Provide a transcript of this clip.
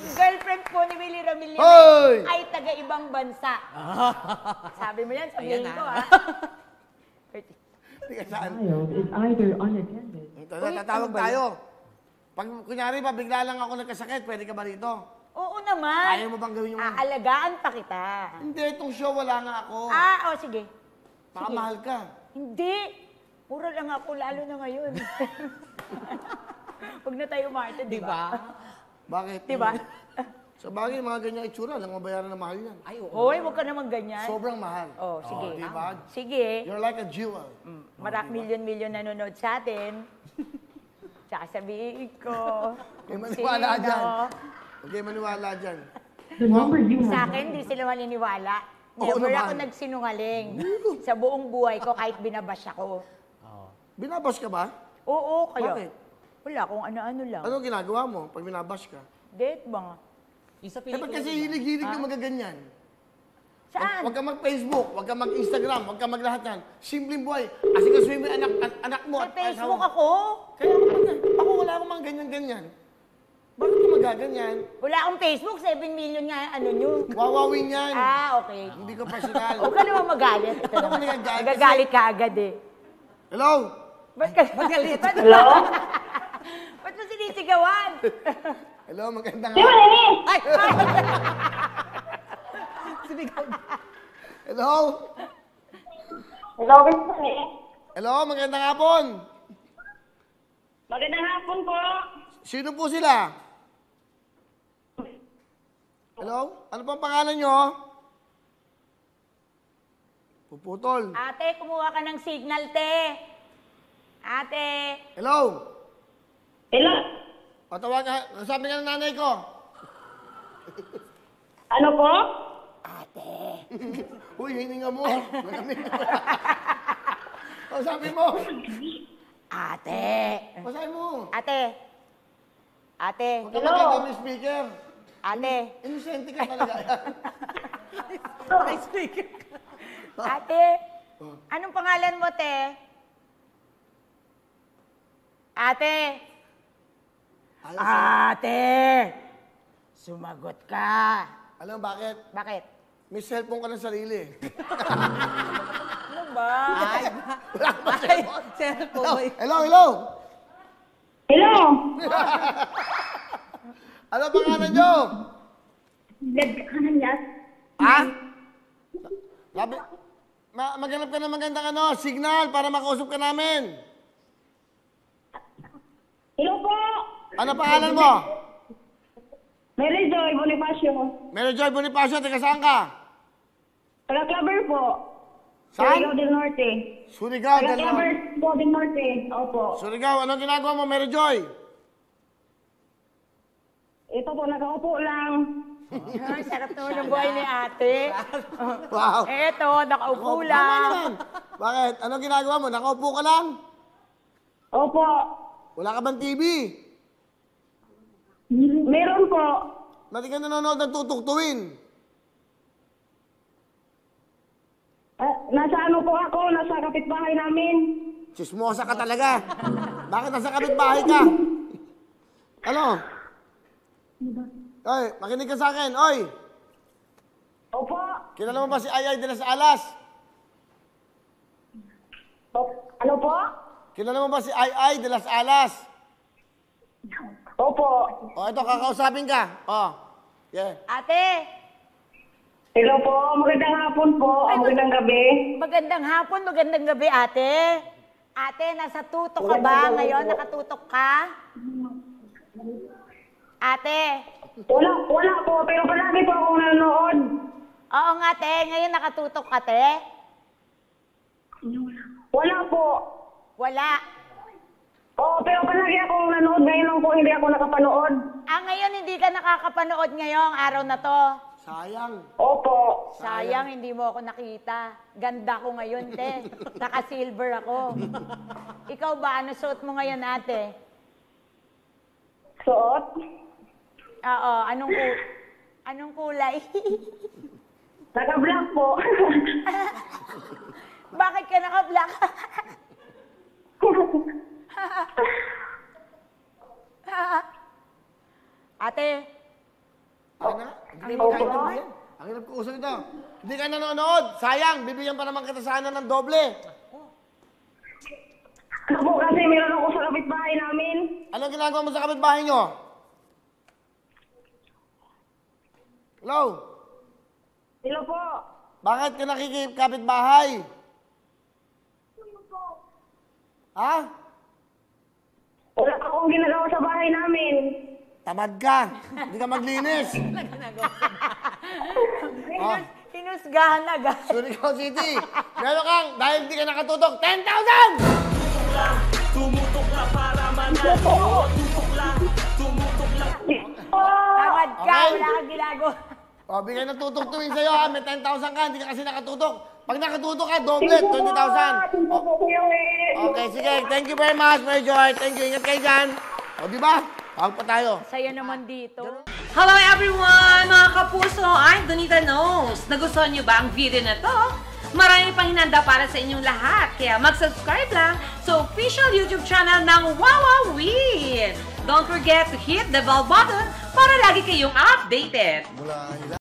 Ang girlfriend po ni Willie Ramil ay taga-ibang bansa. Sabi mo yan, sabihin ko, ha? Child is either unattended. Tatawag tayo. Pag kunyari ba, bigla lang ako nagkasakit, pwede ka ba rito? Oo naman. Kaya mo bang gawin yung... Aalagaan pa kita. Hindi, itong show wala nga ako. Sige. Baka mahal ka. Hindi. Mura lang ako, lalo na ngayon. Huwag na tayo umarte, di ba? Bakit? Di ba? Sa bagay, mga ganyang itsura, lang mabayaran na mahal yan. Ay, Hoy, huwag ka naman ganyan. Sobrang mahal. Sige. Di ba? Sige. You're like a jewel. Milyon-milyon nanonood sa atin. Sasabihin ko. Huwag maniwala dyan. Huwag maniwala dyan. The number you Sa have. akin, hindi sila maniniwala. Oo Never naman. ako nagsinungaling. Sa buong buhay ko, kahit binabash ako. Binabash ka ba? Oo, kayo. Bakit? Wala, kung ano-ano lang. Ano ginagawa mo pag binabash ka? Date ba nga? Ba't kasi hilig-hilig yung magaganyan? Saan? Huwag ka mag-Facebook, huwag ka mag-Instagram, huwag ka mag-lahat yan. Simpleng buhay. Asikasuhin mo yung anak mo. Sa Facebook ako? Kaya ako wala akong mga ganyan-ganyan. Bakit ka magaganyan? Wala akong Facebook, 7 million nga ano nyo. Wawawin yan. Okay. Hindi ko personal. Huwag ka naman magalit. Ano ka nagagalit? Nagagalit ka agad eh. Hello? Ba't ka galit? Hello? Ba't mo sinisigawan? Hello, magandang Di ba, Nene? Ay! Hello? Hello, Winston, eh. Hello, magandang hapon. Magandang hapon po. Sino po sila? Hello? Ano pang pangalan nyo? Puputol. Ate, kumuha ka ng signal, te. Ate. Hello? Hello? Patawag ka. Sabi ka ng nanay ko. Ano po? Ate. Uy, hininga mo. O, sabi mo. Ate. O, sabi mo. Ate. Ate. Huwag ka magkagamit speaker. Ate. Inosente ka talaga. May speaker ka. Ate. Anong pangalan mo, te? Ate. Ate. Sumagot ka. Alam mo bakit? Bakit? May cellphone ka ng sarili. Ano ba? Hello, hello. Hello? Ano pangalan nyo? Nagkanan niya? Ha? Sabi, maghanap ka ng magandang signal para makausap ka namin. Hello po? Ano pangalan mo? Mary Joy Bonifacio. Mary Joy Bonifacio, taga saan ka? Taga-Claver po. Saan? Surigao del Norte. Surigao del Taga-Claver Norte. del Norte. Opo. Surigao, ano ginagawa mo, Mary Joy? Ito po, nakaupo lang. Ay, sarap naman ang buhay ni ate. Wow. Eto, nakaupo Tama lang. naman. Bakit? Ano ginagawa mo? Nakaupo ka lang? Opo. Wala ka bang TV? Meron po. Ba't ka nanonood ng tutuktuin? Nasa ano po ako, nasa kapitbahay namin. Chismosa ka talaga. Bakit nasa kapitbahay ka? Ano? Oy, makinig ka sa akin. Oy, Opo. kilala mo ba si Ayay de las Alas? Ano po? Kilala mo ba si Ayay de las Alas? Opo. O, ito, kakausapin ka. O, yeah. Ate, Hello po, magandang hapon po. Magandang gabi. magandang hapon, magandang gabi, ate. Ate, nasa tutok ka ba ngayon? Nakatutok ka? Ate. Wala po, pero palagi po akong nanonood. Oo nga, te. Ngayon nakatutok ka, te? Wala po. Wala. Oo, pero palagi akong nanonood. Ngayon lang po hindi ako nakapanood. Ngayon hindi ka nakakapanood ngayong araw na to. Sayang. Opo. Sayang, hindi mo ako nakita. Ganda ko ngayon, te. Naka-silver ako. Ikaw ba, ano suot mo ngayon, ate? Suot? Oo, anong kulay? Naka-black po. Bakit ka naka-black? Ate, Hindi mo kahit sabihin. Ang hirap ko uso nito. Hindi ka nanonood. Sayang, bibigyan pa naman kita sana ng doble. Ano po kasi meron ako sa kapitbahay namin. Anong ginagawa mo sa kapitbahay nyo? Hello? Hello po. Bakit ka nakikipagkapitbahay? Ha? Wala pa akong ginagawa sa bahay namin. Tamad ka. Hindi ka maglinis. Oh. Hinusgahan agad. Surigao City. Meron kang, dahil hindi ka nakatutok, 10,000! Tumutok lang para manalo. Tutok lang, tumutok lang. Tamad ka, Okay. wala kang ginagawa. O, bigay ng tutok-tuwing sa'yo ha. May 10,000 ka, hindi ka kasi nakatutok. Pag nakatutok ka, doble, 20,000. Tingko po kayo eh. Okay, sige. Thank you very much, Mary Joy. Thank you. Ingat kayo dyan. O, di ba? Tawag pa tayo. Sa'yo naman dito. Hello everyone! Mga kapuso, I'm Donita Knows. Nagustuhan niyo ba ang video na to? Marami pang hinanda para sa inyong lahat. Kaya mag-subscribe lang sa official YouTube channel ng Wowowin. Don't forget to hit the bell button para lagi kayong updated.